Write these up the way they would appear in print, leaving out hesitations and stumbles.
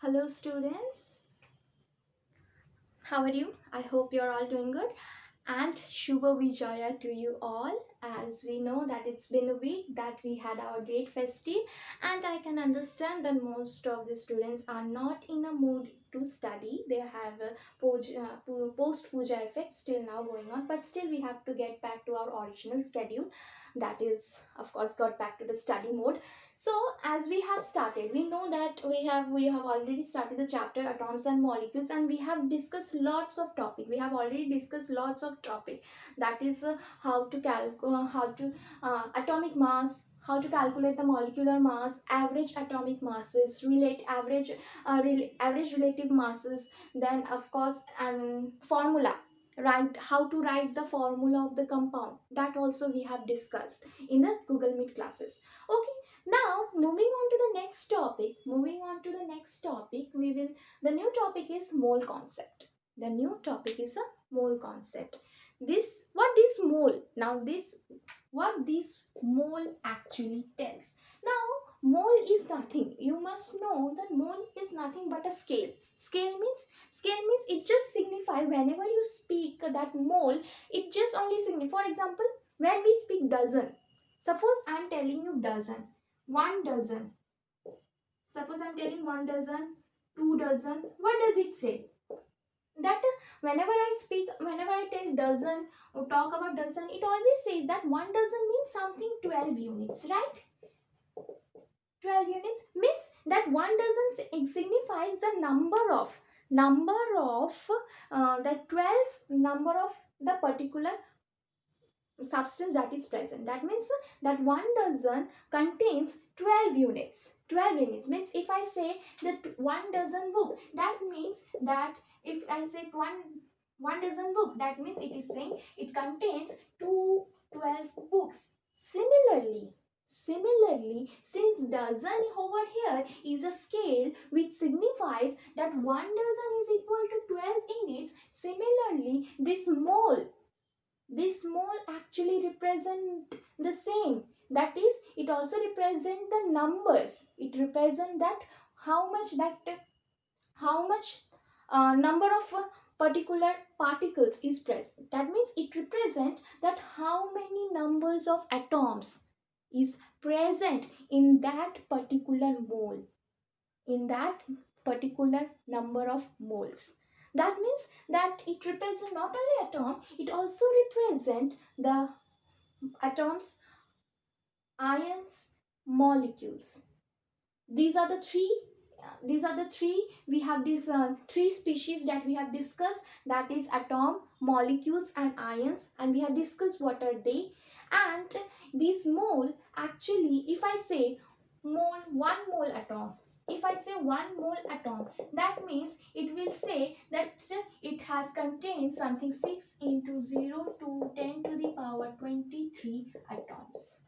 Hello, students. How are you? I hope you're all doing good. And Shubha Vijaya to you all. As we know that it's been a week that we had our great festive, and I can understand that most of the students are not in a mood to study. They have a post puja effect still now going on, but still we have to get back to our original schedule. That is, of course, got back to the study mode. So as we have started, we know that we have already started the chapter atoms and molecules, and we have discussed lots of topic. We have already discussed lots of topic. That is how to atomic mass, how to calculate the molecular mass, average atomic masses, relate average relative masses, then of course and formula, right, how to write the formula of the compound, that also we have discussed in the Google Meet classes. Okay, now moving on to the next topic, the new topic is mole concept. The new topic is a mole concept. This mole, now this what this mole actually tells. Now, mole is nothing. You must know that mole is nothing but a scale. Scale means it just signify whenever you speak that mole, it just only signify. For example, when we speak dozen, suppose I am telling you dozen, one dozen. Suppose I'm telling one dozen, two dozen. What does it say? That whenever I tell dozen or talk about dozen, it always says that one dozen means something 12 units, right? 12 units means that one dozen signifies the number of the 12 number of the particular substance that is present. That means that one dozen contains 12 units. 12 units means if I say that one dozen book, that means that if I say one dozen book, that means it is saying it contains 12 books. Similarly, since dozen over here is a scale which signifies that one dozen is equal to 12 units, similarly this mole actually represent the same. That is, it also represent the numbers. It represent that how much number of particular particles is present. That means it represent that how many numbers of atoms is present in that particular mole, in that particular number of moles. That means that it represents not only atom, it also represent the atoms, ions, molecules. These are the three we have these three species that we have discussed, that is atom, molecules and ions, and we have discussed what are they. And this mole, actually, if I say mole, one mole atom, if I say one mole atom, that means it will say that it has contained something 6 into 0 to 10 to the power 23 atoms.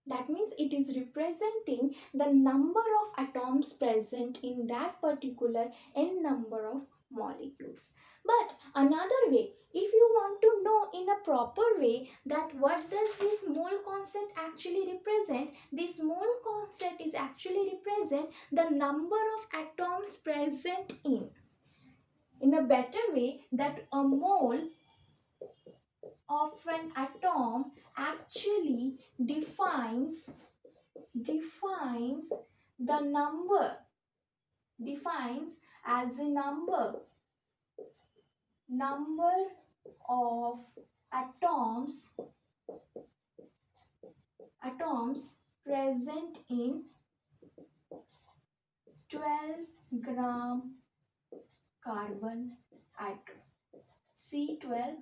That means it is representing the number of atoms present in that particular n number of molecules. But another way, if you want to know in a proper way that what does this mole concept actually represent, this mole concept is actually represent the number of atoms present in a better way, that a mole of an atom actually defines the number, defines as a number of atoms present in 12 gram carbon atom, C12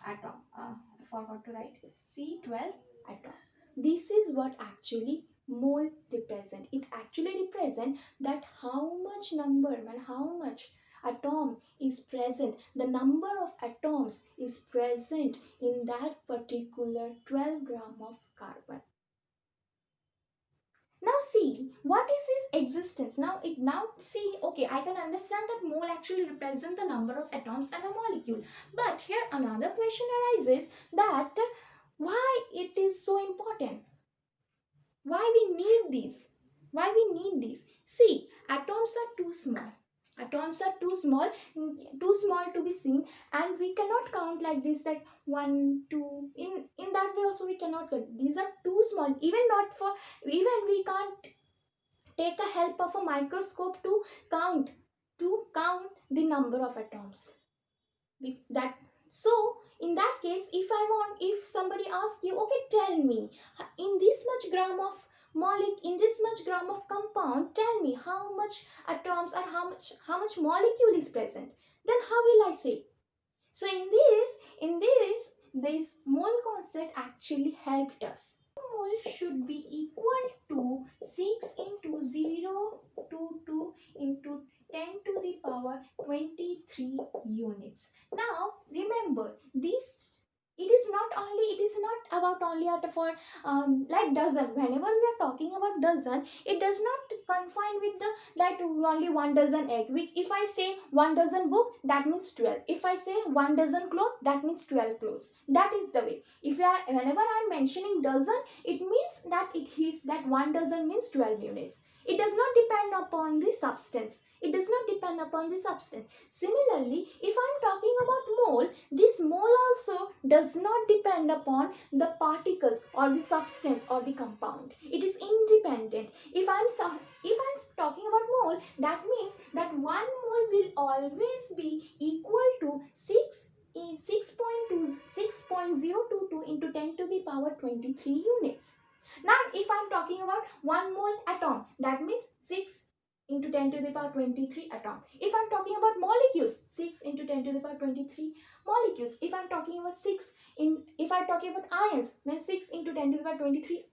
atom. I forgot to write C12 atom. This is what actually mole represent. It actually represent that how much number and how much atom is present, the number of atoms is present in that particular 12 gram of carbon. Now see, what is its existence? Now see, okay, I can understand that mole actually represent the number of atoms and a molecule. But here another question arises, that why it is so important? Why we need this? See, atoms are too small. Atoms are too small to be seen, and we cannot count like this, like one, two. In that way also we cannot count. These are too small. Even we can't take a help of a microscope to count the number of atoms. That so in that case, if somebody asks you, okay, tell me, in this much gram of in this much gram of compound, tell me how much atoms or how much molecule is present, then how will I say? So in this mole concept actually helped us. Mole should be equal to 6 into 0 into 10 to the power 23 units. Now remember, it is not about only at for like dozen. Whenever we are talking about dozen, it does not confine with the that only 1 dozen egg. If I say 1 dozen book, that means 12. If I say 1 dozen cloth, that means 12 clothes. That is the way. Whenever I am mentioning dozen, it means that 1 dozen means 12 units. It does not depend upon the substance. It does not depend upon the substance. Similarly, if I am talking about mole, this mole also does not depend upon the particles or the substance or the compound. It is independent. If I'm talking about mole, that means that 1 mole will always be equal to 6.022 into 10 to the power 23 units. Now, if I'm talking about 1 mole atom, that means 6 into 10 to the power 23 atom. If I'm talking about molecules, 6 into 10 to the power 23 molecules. If I'm talking about ions, then 6 into 10 to the power 23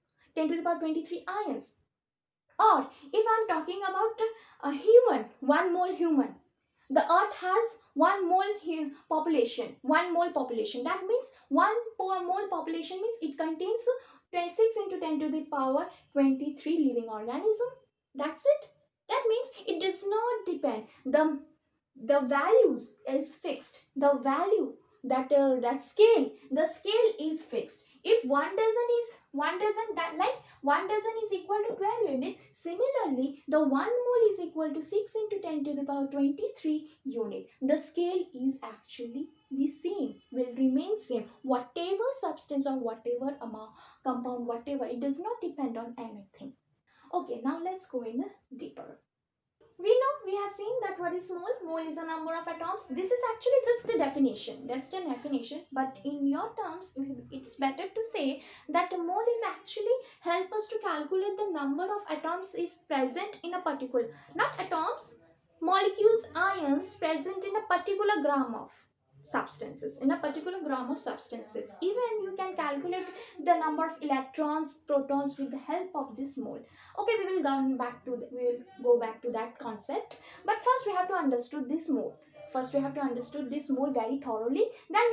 ions. Or if I'm talking about a human, 1 mole human, the earth has 1 mole population. 1 mole population, that means 1 mole population means it contains 6 into 10 to the power 23 living organism. That's it. That means it does not depend. The values is fixed. The value, that scale, the scale is fixed. If 1 dozen, that like 1 dozen is equal to 12 units. Similarly, the 1 mole is equal to 6 into 10 to the power 23 unit. The scale is actually the same, will remain same. Whatever substance or whatever amount, compound, whatever, it does not depend on anything. Okay, now let's go in deeper. We have seen that what is mole. Mole is a number of atoms. This is actually just a definition, but in your terms it's better to say that a mole is actually help us to calculate the number of atoms is present in a particular, not atoms, molecules, ions present in a particular gram of substances. Even you can calculate the number of electrons, protons with the help of this mole. Okay, we will go back to that concept, but first we have to understood this mole very thoroughly. Then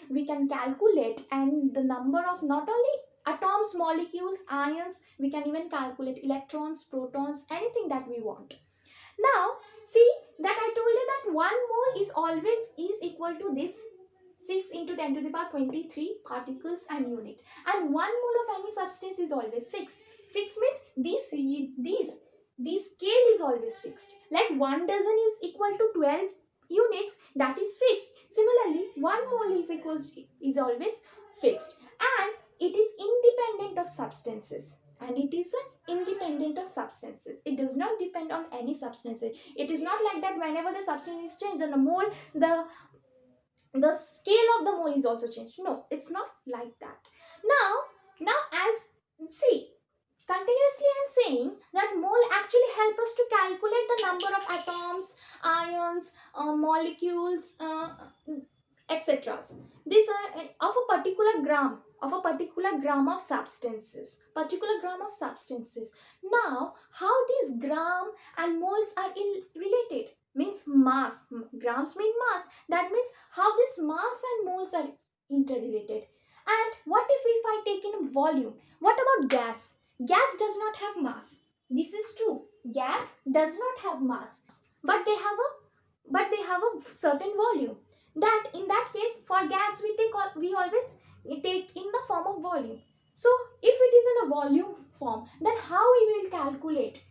we can calculate, and the number of not only atoms, molecules, ions, we can even calculate electrons, protons, anything that we want. Now see that I told you that 1 mole is equal to this 6 into 10 to the power 23 particles and unit, and 1 mole of any substance is always fixed. Fixed means this scale is always fixed. Like 1 dozen is equal to 12 units, that is fixed. Similarly, 1 mole is always fixed, and it is independent of substances. It does not depend on any substances. It is not like that whenever the substance is changed, then the scale of the mole is also changed. No, it's not like that. Now as see, continuously I'm saying that mole actually help us to calculate the number of atoms, ions, molecules, etc. This of a particular gram of substances. Now, how these gram and moles are related means mass. Grams mean mass. That means how this mass and moles are interrelated. And what if I take in volume? What about gas? Gas does not have mass. This is true. Gas does not have mass, but they have a certain volume. That in that case, for gas we always take in the form of volume. So if it is in a volume form, then how we will calculate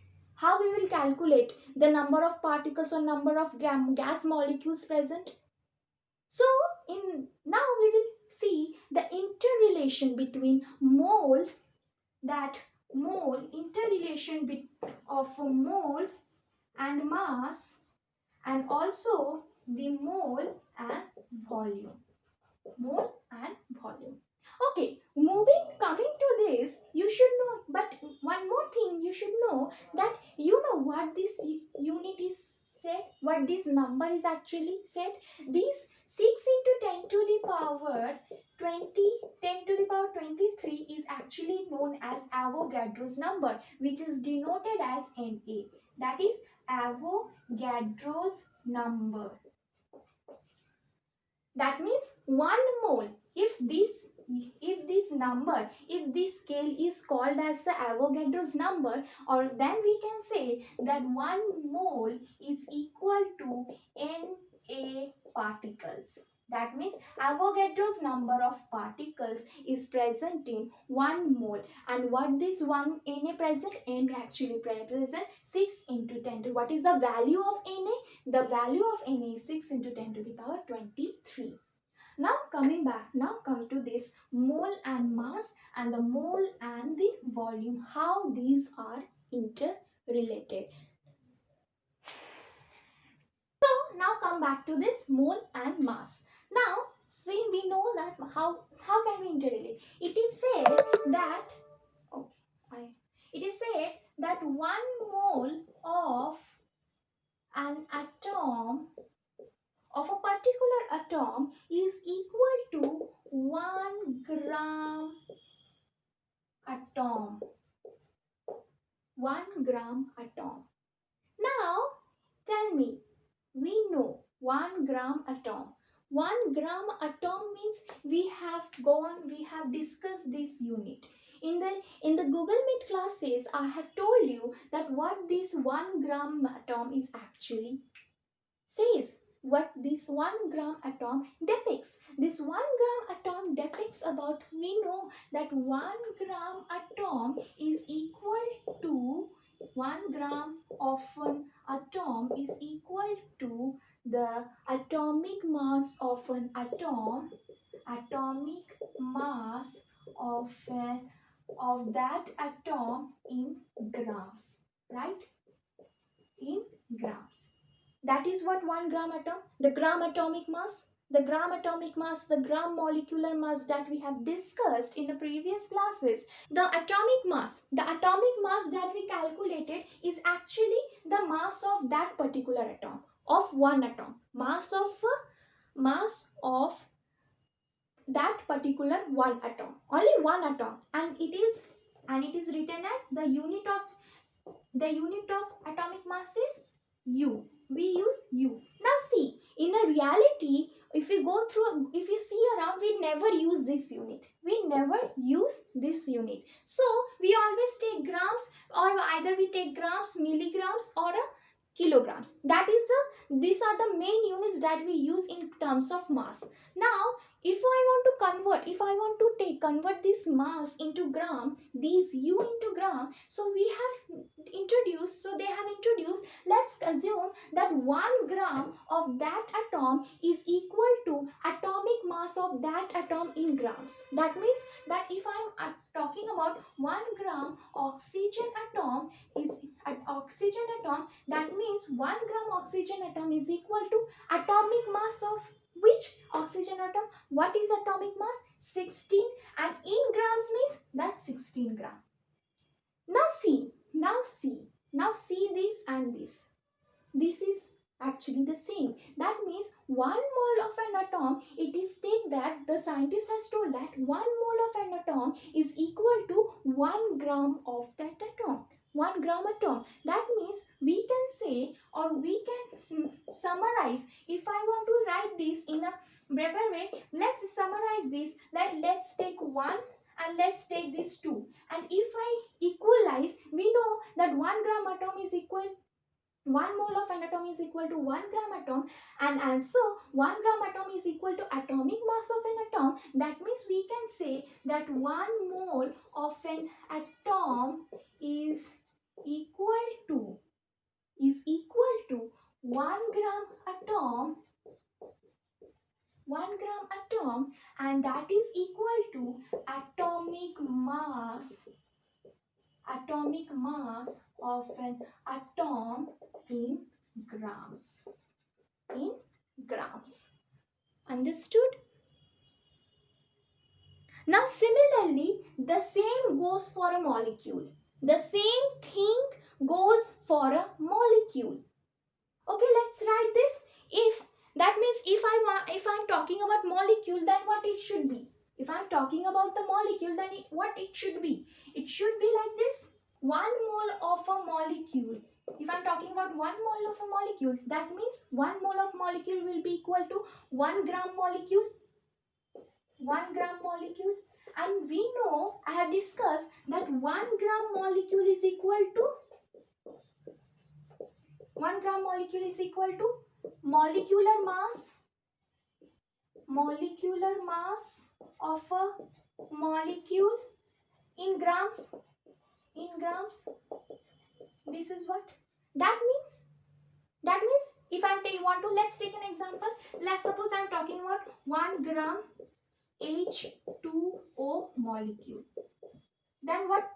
How we will calculate the number of particles or number of gas molecules present? So in now we will see the interrelation between mole, that mole interrelation of a mole and mass, and also the mole and volume. Mole and volume. Okay, coming to this, you should know, but one more thing you should know, that you know what this unit is said, what this number is actually said. This 6 into 10 to the power 20, 10 to the power 23 is actually known as Avogadro's number, which is denoted as Na. That is Avogadro's number. That means 1 mole. If this scale is called as the Avogadro's number, or then we can say that 1 mole is equal to Na particles. That means Avogadro's number of particles is present in 1 mole. And what this 1 Na present? Na actually present 6 into 10 to, what is the value of Na? The value of Na is 6 into 10 to the power 23. Now coming back, now come to this mole and mass and the mole and the volume, how these are interrelated. So now come back to this mole and mass. Now see, we know that how can we interrelate. It is said that it is said that 1 mole of an atom, of a particular atom, is equal to 1 gram atom. 1 gram atom. Now tell me, we know 1 gram atom. 1 gram atom means we have discussed this unit. In the Google Meet classes, I have told you that what this 1 gram atom is actually says, what this 1 gram atom depicts. This 1 gram atom depicts about, we know that 1 gram atom is equal to 1 gram of an atom is equal to the atomic mass of an atom, atomic mass of that atom in grams, right? In grams. That is what 1 gram atom, the gram atomic mass, the gram molecular mass that we have discussed in the previous classes. The atomic mass that we calculated is actually the mass of that particular atom, of one atom, mass of that particular one atom, only one atom, and it is written as the unit of atomic mass is U. We use U. Now see, in a reality, if we see around, we never use this unit. So we always take grams, or either we take grams, milligrams, or a kilograms. These are the main units that we use in terms of mass. Now if I want to convert this mass into gram, these U into gram, so they have introduced, let's assume that 1 gram of that atom is equal to atomic mass of that atom in grams. That means that if I'm talking about 1 gram oxygen atom, that means 1 gram oxygen atom is equal to atomic mass of which oxygen atom? What is atomic mass? 16, and in grams means that 16 gram. Now see this and this. This is actually the same. That means 1 mole of an atom, it is stated that the scientist has told that 1 mole of an atom is equal to 1 gram of that atom. 1 gram atom. That means we can say, or we can summarize, if I want to write this in a better way, let's summarize this. Let's take 1 and let's take this 2. And if I equalize, we know that 1 gram atom is equal, 1 mole of an atom is equal to 1 gram atom, and so 1 gram atom is equal to atomic mass of an atom. That means we can say that 1 mole of an atom is equal to is equal to 1 gram atom, 1 gram atom, and that is equal to atomic mass of an atom in grams. In grams. Understood? Now similarly, the same goes for a molecule. The same thing goes for a molecule. Okay, let's write this. If that means if I'm talking about molecule, then what it should be? If I'm talking about the molecule, then what it should be? It should be like this: 1 mole of a molecule. If I'm talking about 1 mole of a molecule, that means 1 mole of molecule will be equal to 1 gram molecule. 1 gram molecule, and we know, I have discussed that 1 gram molecule is equal to 1 gram molecule is equal to molecular mass of a molecule in grams. This is what that means. If I want to, let's take an example. Let's suppose I'm talking about 1 gram H2O molecule. Then what?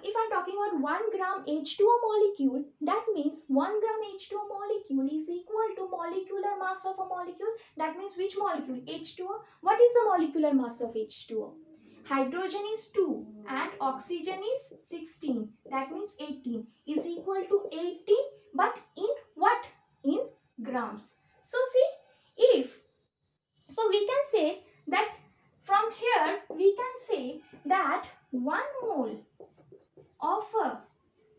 If I'm talking about 1 gram H2O molecule, that means 1 gram H2O molecule is equal to molecular mass of a molecule. That means which molecule? H2O. What is the molecular mass of H2O? Hydrogen is 2 and oxygen is 16. That means 18 is equal to 18, but in what? In grams. So see, we can say that from here we can say that 1 mole of a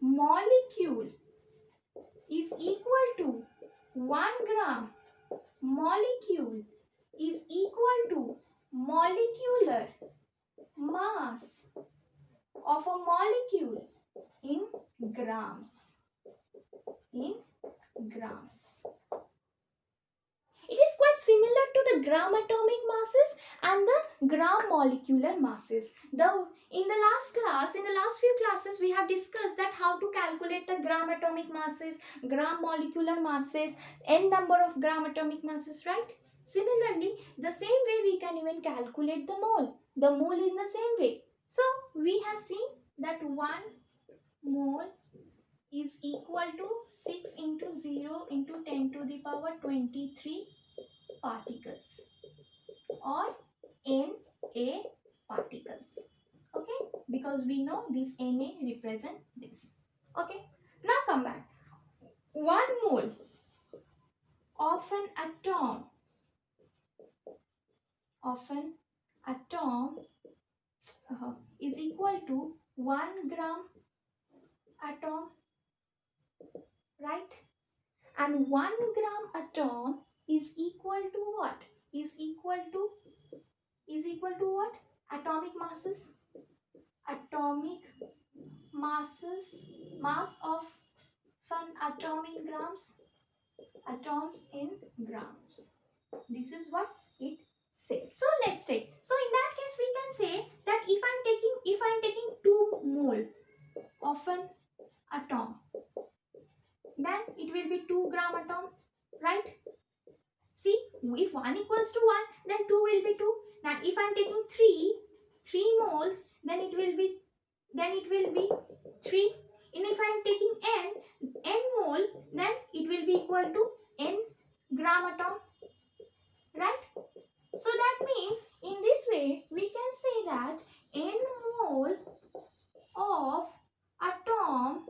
molecule is equal to 1 gram molecule is equal to molecular mass of a molecule in grams. It is quite similar to the gram atomic masses and the gram molecular masses. In the last few classes, we have discussed that how to calculate the gram atomic masses, gram molecular masses, n number of gram atomic masses, right? Similarly, the same way we can even calculate the mole. The mole in the same way. So, we have seen that 1 mole is equal to 6 into 0 into 10 to the power 23 particles or Na particles. Okay, because we know this Na represent this. Okay, now come back. 1 mole of an atom is equal to 1 gram atom, right? And 1 gram atom is equal to what? Is equal to what? Atomic masses. Mass of an atom in grams. Atoms in grams. This is what it says. So let's take. So in that case, we can say that if I'm taking 2 mole of an atom, then it will be 2 gram atom, right? See, if 1 equals to 1, then 2 will be 2. Now, if I'm taking 3 moles, then it will be 3. And if I'm taking n mole, then it will be equal to n gram atom, right? So that means in this way we can say that n mole of atom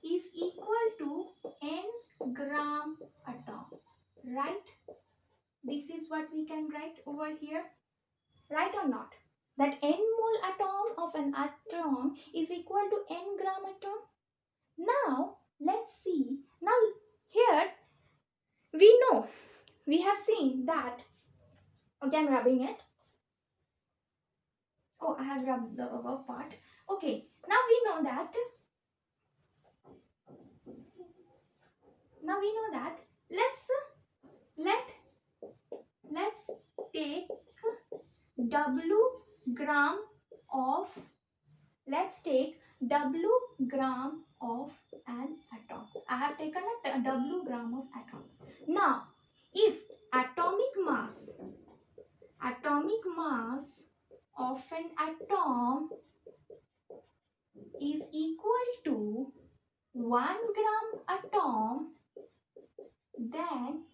is equal to n gram atom, right? This is what we can write over here, right or not? That n mole atom of an atom is equal to n gram atom. Now let's see. Now here we have seen that. Okay, I'm rubbing it. Oh, I have rubbed the above part. Okay, now we know that. Let's take W gram of. Let's take W gram of an atom. I have taken a W gram of atom. Now, if atomic mass of an atom is equal to 1 gram atom, then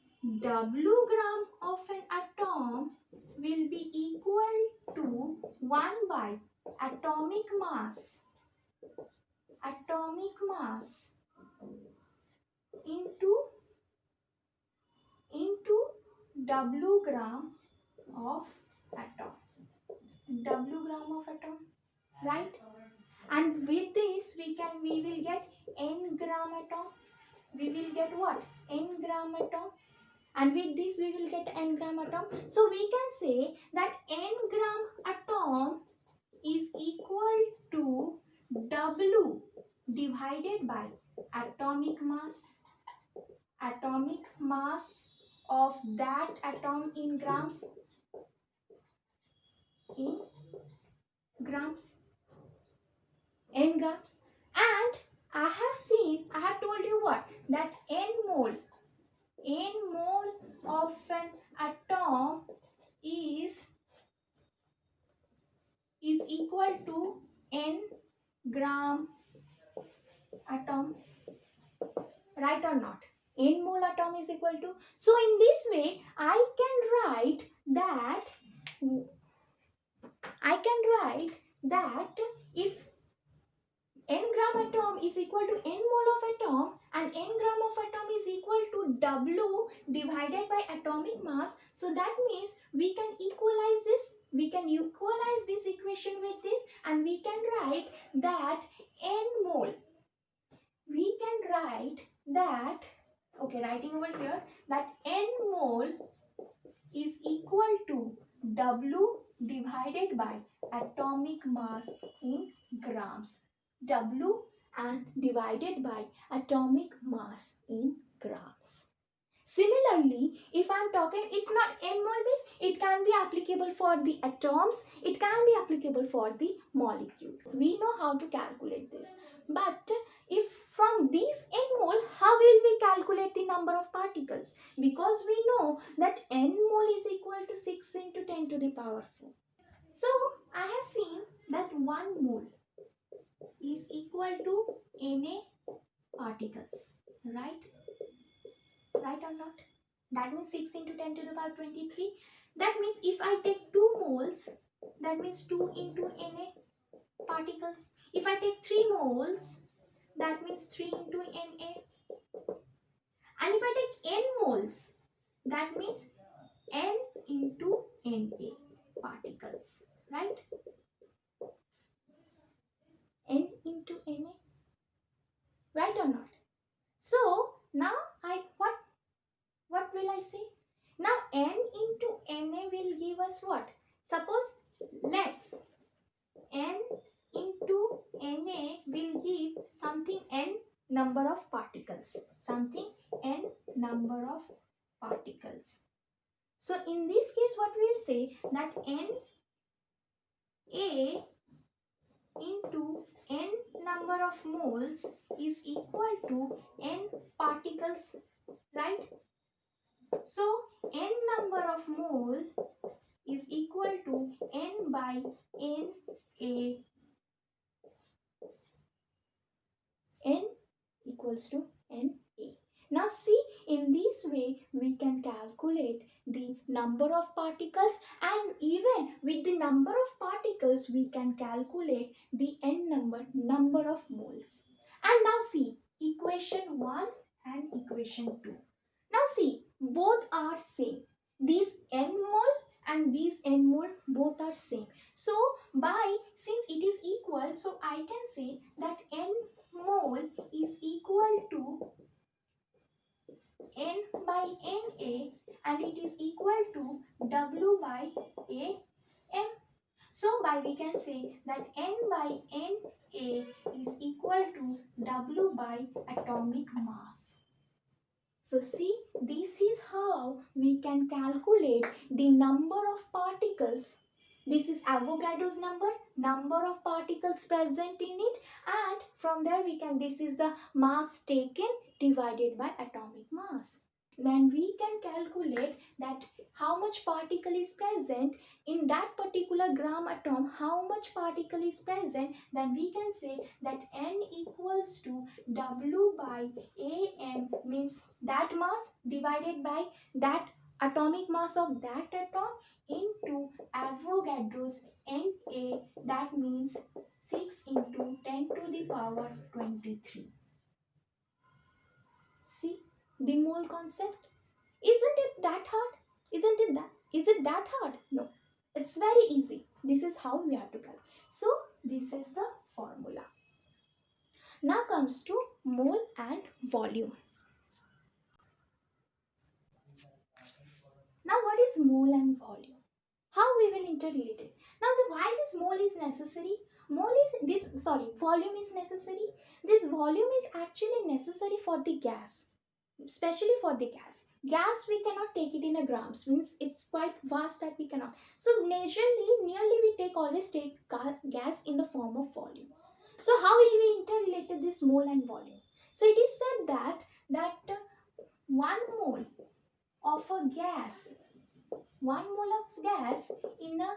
W gram of an atom will be equal to 1 by atomic mass into W gram of atom. Right? And with this we will get n gram atom. We will get what? N gram atom. And with this we will get n gram atom. So we can say that n gram atom is equal to W divided by atomic mass of that atom in grams. N grams. And I have told you what? That n mole of an atom is equal to n gram atom. Right or not? N mole atom is equal to. So in this way, I can write that if n gram atom is equal to n mole of atom and n gram of atom is equal to W divided by atomic mass, so that means we can equalize this. We can equalize this equation with this, and we can write that n mole. We can write that, okay, writing over here, that n mole is equal to W divided by atomic mass in grams. W and divided by atomic mass in grams. Similarly, if I am talking, it's not n mole means it can be applicable for the atoms, it can be applicable for the molecules. We know how to calculate this. But if from these n mole, how will we calculate the number of particles? Because we know that n mole is equal to 6 into 10 to the power 4. So I have seen that 1 mole is equal to Na particles, right? Right or not? That means 6 into 10 to the power 23. That means if I take 2 moles, that means 2 into Na particles. If I take 3 moles, that means 3 into Na. And if I take n moles, that means n into Na particles, right? N into Na, right or not? So now what will I say? Now n into Na will give us what? Suppose let's n into Na will give something n number of particles. So in this case, what we will say that Na into n number of moles is equal to n particles, right? So n number of mole is equal to n by Na. N equals to Na. Now see, in this way we can calculate the number of particles, and even with the number of particles we can calculate the n number of moles. And now see equation 1 and equation 2. Now see, both are same. These n mole and these n mole both are same. So since it is equal, so I can say that n mole is equal to n by Na, and it is equal to W by Am. So we can say that n by Na is equal to W by atomic mass. So see, this is how we can calculate the number of particles This is Avogadro's number of particles present in it, and from there we can, this is the mass taken divided by atomic mass. Then we can calculate that how much particle is present in that particular gram atom, how much particle is present. Then we can say that N equals to W by AM, means that mass divided by that atomic mass of that atom into Avogadro's Na, that means 6 into 10 to the power 23. See the mole concept? Isn't it that hard? Is it that hard? No. It's very easy. This is how we have to calculate. So this is the formula. Now comes to mole and volume. Now what is mole and volume? How we will interrelate it? Now why this mole is necessary? Volume is necessary. This volume is actually necessary for the gas, especially for the gas. Gas we cannot take it in a grams, means it's quite vast that we cannot. So nearly we always take gas in the form of volume. So how will we interrelate this mole and volume? So it is said that 1 mole of a gas, 1 mole of gas in a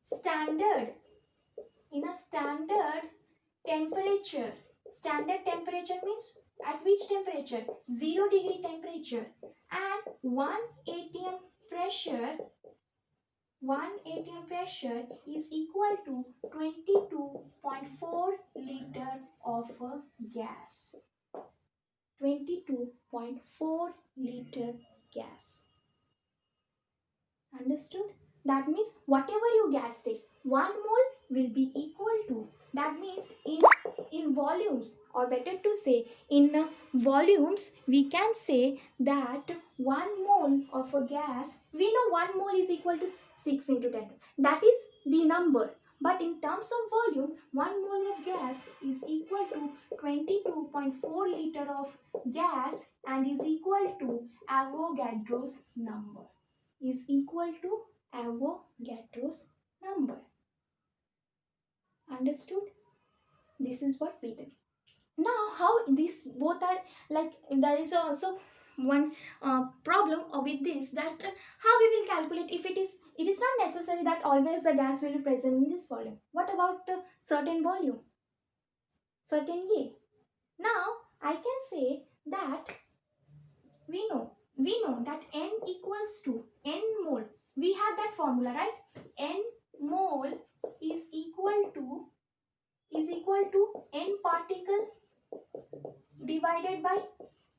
standard temperature. Standard temperature means at which temperature? 0 degree temperature, and 1 atm pressure is equal to 22.4 liter of a gas. 22.4 liter gas. Understood? That means whatever you gas take, 1 mole will be equal to, that means in volumes, or better to say in volumes, we can say that 1 mole of a gas, we know 1 mole is equal to 6 into 10. That is the number. But in terms of volume, 1 mole of gas is equal to 22.4 liter of gas and is equal to Avogadro's number. Is equal to Avogadro's number. Understood? This is what we did. Now how these both are like, there is also one problem with this, that how we will calculate if it is not necessary that always the gas will be present in this volume. What about certain volume, certain A? Now I can say that we know that N equals to N mole. We have that formula, right? N mole is equal to N particle divided by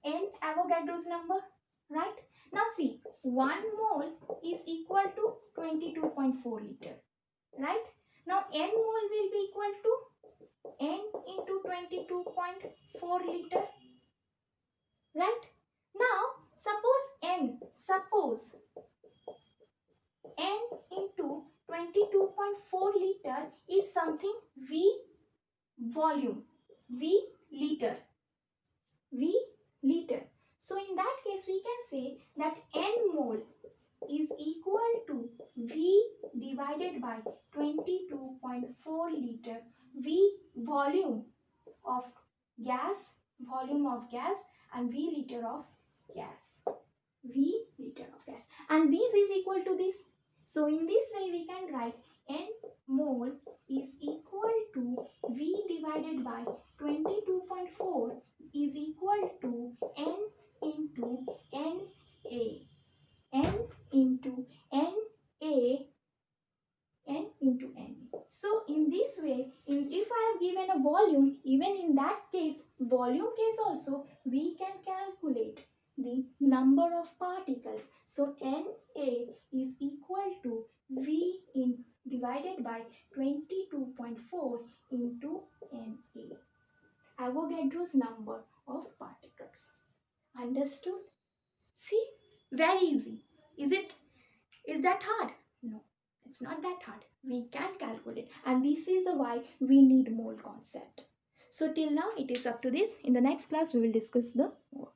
N Avogadro's number, right? Now see, 1 mole is equal to 22.4 liter, right? Now N mole will be equal to N into 22.4 liter, right? Now suppose N into 22.4 liter is something V volume, V liter. So in that case we can say that N mole is equal to V divided by 22.4 liter, V volume of gas, and V liter of gas. V liter of gas. And this is equal to this. So in this way we can write N mole is equal to V divided by 22.4 is equal to N into Na. N into Na. N into Na. So in this way, if I have given a volume, even in that case, volume case also, we can calculate the number of particles. So Na is equal to V divided by 22.4 into Na. Avogadro's number of particles. Understood? See, very easy. Is that hard? No, it's not that hard. We can calculate, and this is why we need mole concept. So till now it is up to this. In the next class we will discuss the more.